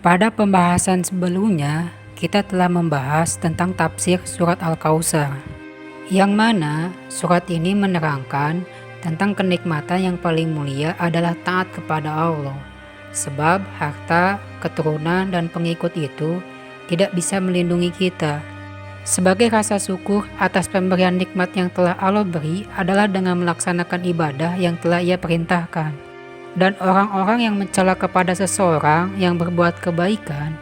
Pada pembahasan sebelumnya, kita telah membahas tentang tafsir surat Al-Kautsar, yang mana surat ini menerangkan tentang kenikmatan yang paling mulia adalah taat kepada Allah, sebab harta, keturunan, dan pengikut itu tidak bisa melindungi kita. Sebagai rasa syukur atas pemberian nikmat yang telah Allah beri adalah dengan melaksanakan ibadah yang telah Ia perintahkan. Dan orang-orang yang mencela kepada seseorang yang berbuat kebaikan,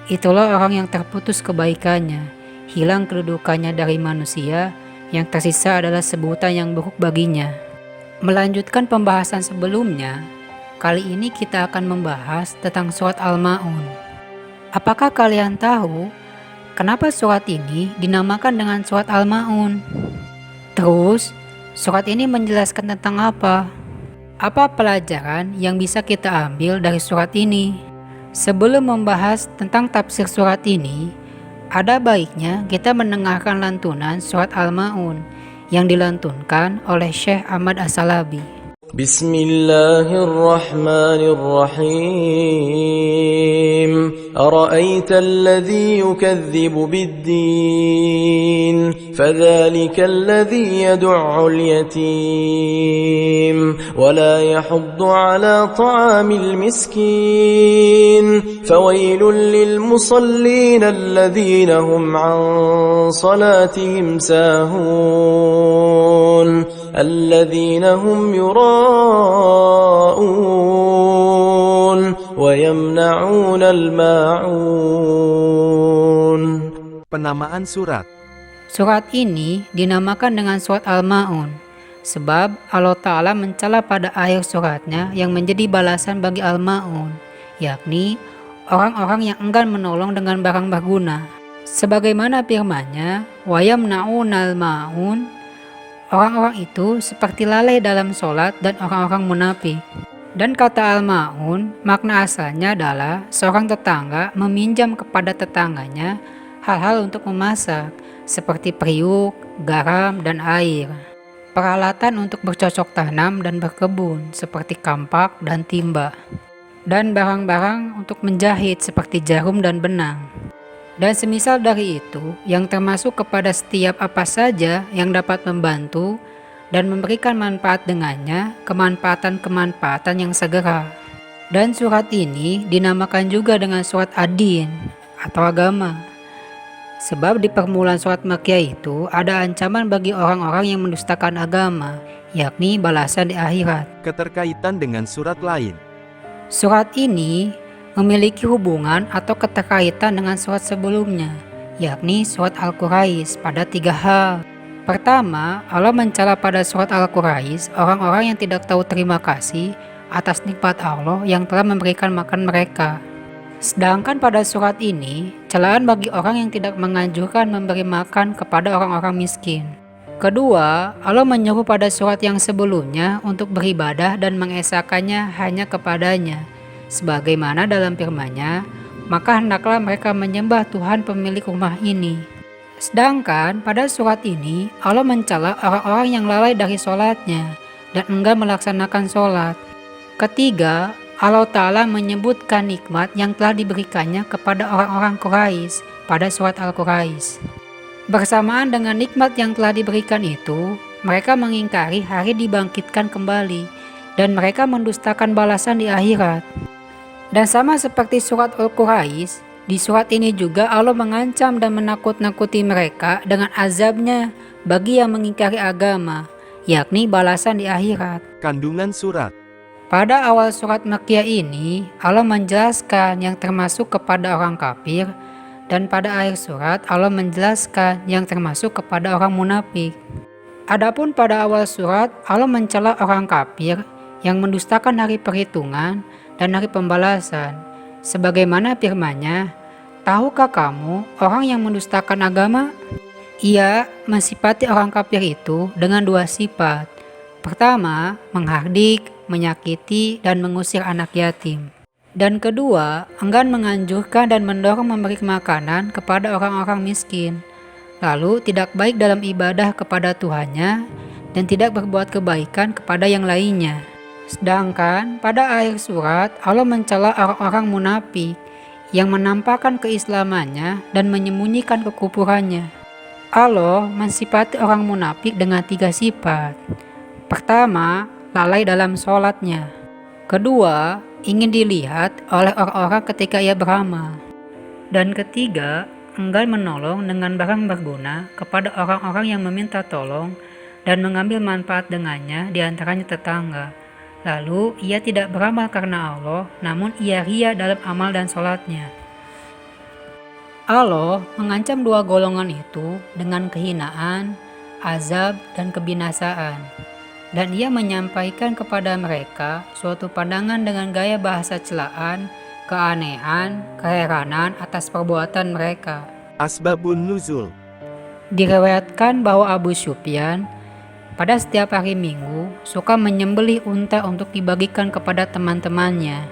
itulah orang yang terputus kebaikannya, hilang kedudukannya dari manusia, yang tersisa adalah sebutan yang buruk baginya. Melanjutkan pembahasan sebelumnya, kali ini kita akan membahas tentang surat Al-Ma'un. Apakah kalian tahu kenapa surat ini dinamakan dengan surat Al-Ma'un? Terus, surat ini menjelaskan tentang apa? Apa pelajaran yang bisa kita ambil dari surat ini? Sebelum membahas tentang tafsir surat ini, ada baiknya kita mendengarkan lantunan surat Al-Ma'un yang dilantunkan oleh Syekh Ahmad As-Salabi. Bismillahirrahmanirrahim. أرأيت الذي يكذب بالدين فذلك الذي يدع اليتيم ولا يحض على طعام المسكين فويل للمصلين الذين هم عن صلاتهم ساهون الذين هم يراءون ويمنعون الماعون. Penamaan surat. Surat ini dinamakan dengan surat Al-Ma'un sebab Allah Ta'ala mencela pada akhir suratnya yang menjadi balasan bagi Al-Ma'un, yakni orang-orang yang enggan menolong dengan barang berguna. Sebagaimana firman-Nya, wa yamna'unal ma'un, orang-orang itu seperti lalai dalam sholat dan orang-orang munafik. Dan kata Al-Ma'un, makna asalnya adalah seorang tetangga meminjam kepada tetangganya hal-hal untuk memasak, seperti periuk, garam, dan air. Peralatan untuk bercocok tanam dan berkebun, seperti kampak dan timba. Dan barang-barang untuk menjahit, seperti jarum dan benang. Dan semisal dari itu, yang termasuk kepada setiap apa saja yang dapat membantu dan memberikan manfaat dengannya, kemanfaatan-kemanfaatan yang segera. Dan surat ini dinamakan juga dengan surat Ad-Din atau agama. Sebab di permulaan surat Makkiyah itu ada ancaman bagi orang-orang yang mendustakan agama, yakni balasan di akhirat. Keterkaitan dengan surat lain. Surat ini memiliki hubungan atau keterkaitan dengan surat sebelumnya, yakni surat Al-Quraisy pada 3 hal. Pertama, Allah mencela pada surat Al-Quraisy orang-orang yang tidak tahu terima kasih atas nikmat Allah yang telah memberikan makan mereka. Sedangkan pada surat ini, celaan bagi orang yang tidak menganjurkan memberi makan kepada orang-orang miskin. Kedua, Allah menyuruh pada surat yang sebelumnya untuk beribadah dan mengesahkannya hanya kepadanya. Sebagaimana dalam firman-Nya, maka hendaklah mereka menyembah Tuhan pemilik rumah ini. Sedangkan pada surat ini Allah mencela orang-orang yang lalai dari sholatnya dan enggan melaksanakan sholat. Ketiga, Allah Ta'ala menyebutkan nikmat yang telah diberikannya kepada orang-orang Quraisy pada surat Al-Quraisy. Bersamaan dengan nikmat yang telah diberikan itu, mereka mengingkari hari dibangkitkan kembali dan mereka mendustakan balasan di akhirat. Dan sama seperti surat Al-Quraisy, di surat ini juga Allah mengancam dan menakut-nakuti mereka dengan azabnya bagi yang mengingkari agama, yakni balasan di akhirat. Kandungan surat. Pada awal surat Makkiyah ini, Allah menjelaskan yang termasuk kepada orang kafir, dan pada akhir surat Allah menjelaskan yang termasuk kepada orang munafik. Adapun pada awal surat Allah mencela orang kafir yang mendustakan hari perhitungan dan hari pembalasan, sebagaimana firman-Nya, tahukah kamu orang yang mendustakan agama? Ia mensifati orang kafir itu dengan 2 sifat. Pertama, menghardik, menyakiti, dan mengusir anak yatim. Dan kedua, enggan menganjurkan dan mendorong memberi makanan kepada orang-orang miskin. Lalu tidak baik dalam ibadah kepada Tuhannya dan tidak berbuat kebaikan kepada yang lainnya. Sedangkan pada akhir surat Allah mencela orang-orang munafik yang menampakkan keislamannya dan menyembunyikan kekufurannya. Allah mensifati orang munafik dengan 3 sifat. Pertama, lalai dalam sholatnya. Kedua, ingin dilihat oleh orang-orang ketika ia beramal. Dan ketiga, enggan menolong dengan barang berguna kepada orang-orang yang meminta tolong dan mengambil manfaat dengannya di antaranya tetangga. Lalu ia tidak beramal karena Allah, namun ia ria dalam amal dan sholatnya. Allah mengancam 2 golongan itu dengan kehinaan, azab, dan kebinasaan. Dan ia menyampaikan kepada mereka suatu pandangan dengan gaya bahasa celaan, keanehan, keheranan atas perbuatan mereka. Asbabun nuzul. Diriwayatkan bahwa Abu Sufyan pada setiap hari Minggu suka menyembelih unta untuk dibagikan kepada teman-temannya.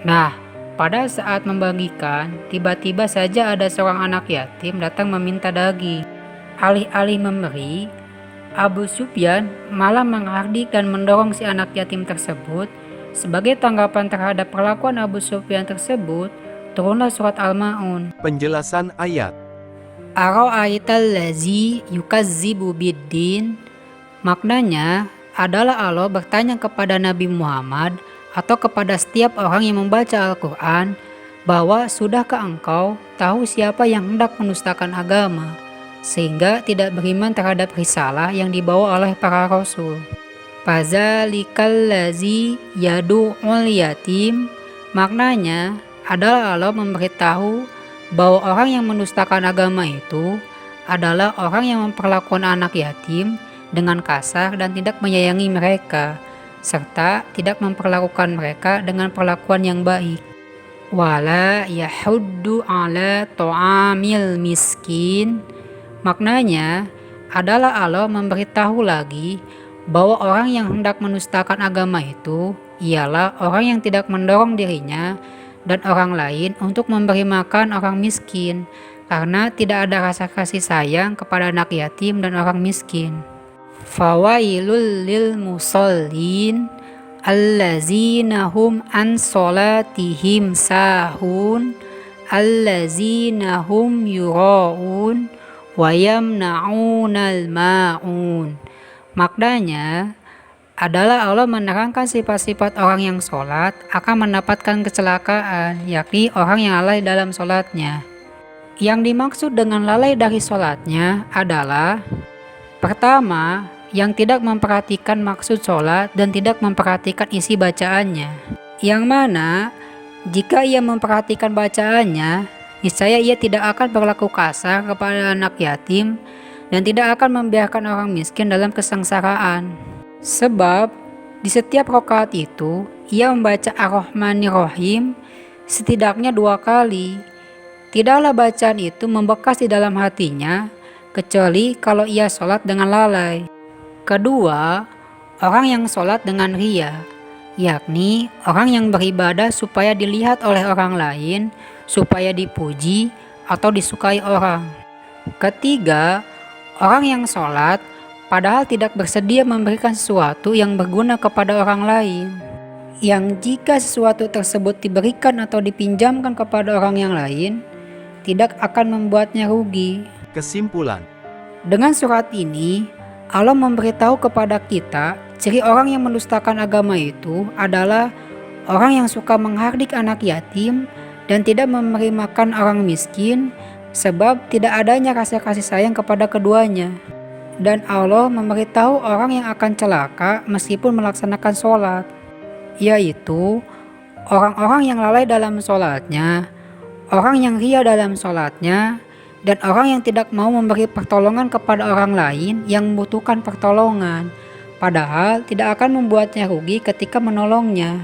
Nah, pada saat membagikan, tiba-tiba saja ada seorang anak yatim datang meminta daging. Alih-alih memberi, Abu Sufyan malah menghardik dan mendorong si anak yatim tersebut. Sebagai tanggapan terhadap perlakuan Abu Sufyan tersebut, turunlah surat Al-Ma'un. Penjelasan ayat. Ara'aital lazi yukazzibu biddin. Maknanya adalah Allah bertanya kepada Nabi Muhammad atau kepada setiap orang yang membaca Al-Quran bahwa sudahkah engkau tahu siapa yang hendak menustakan agama sehingga tidak beriman terhadap risalah yang dibawa oleh para rasul. Fazalikal lazi yadu'ul yatim. Maknanya adalah Allah memberitahu bahwa orang yang menustakan agama itu adalah orang yang memperlakukan anak yatim dengan kasar dan tidak menyayangi mereka, serta tidak memperlakukan mereka dengan perlakuan yang baik. Wala yahuddu ala ta'amil miskin. Maknanya adalah Allah memberitahu lagi bahwa orang yang hendak menustakan agama itu ialah orang yang tidak mendorong dirinya dan orang lain untuk memberi makan orang miskin, karena tidak ada rasa kasih sayang kepada anak yatim dan orang miskin. Fawailul lil musallin allazina hum an salatihim sahun allazina hum yura'un wa yamna'unal ma'un. Maknanya adalah Allah menerangkan sifat-sifat orang yang sholat akan mendapatkan kecelakaan, yakni orang yang lalai dalam sholatnya. Yang dimaksud dengan lalai dari sholatnya adalah pertama, yang tidak memperhatikan maksud sholat dan tidak memperhatikan isi bacaannya. Yang mana jika ia memperhatikan bacaannya, niscaya ia tidak akan berlaku kasar kepada anak yatim dan tidak akan membiarkan orang miskin dalam kesengsaraan. Sebab di setiap rakaat itu ia membaca Ar-Rahmanir-Rahim setidaknya 2 kali. Tidaklah bacaan itu membekas di dalam hatinya kecuali kalau ia sholat dengan lalai. Kedua, orang yang sholat dengan ria, yakni orang yang beribadah supaya dilihat oleh orang lain, supaya dipuji atau disukai orang. Ketiga, orang yang sholat padahal tidak bersedia memberikan sesuatu yang berguna kepada orang lain, yang jika sesuatu tersebut diberikan atau dipinjamkan kepada orang yang lain, tidak akan membuatnya rugi. Kesimpulan. Dengan surat ini, Allah memberitahu kepada kita ciri orang yang mendustakan agama itu adalah orang yang suka menghardik anak yatim dan tidak memberi makan orang miskin, sebab tidak adanya rasa kasih sayang kepada keduanya. Dan Allah memberitahu orang yang akan celaka meskipun melaksanakan sholat, yaitu orang-orang yang lalai dalam sholatnya, orang yang ria dalam sholatnya, dan orang yang tidak mau memberi pertolongan kepada orang lain yang membutuhkan pertolongan, padahal tidak akan membuatnya rugi ketika menolongnya.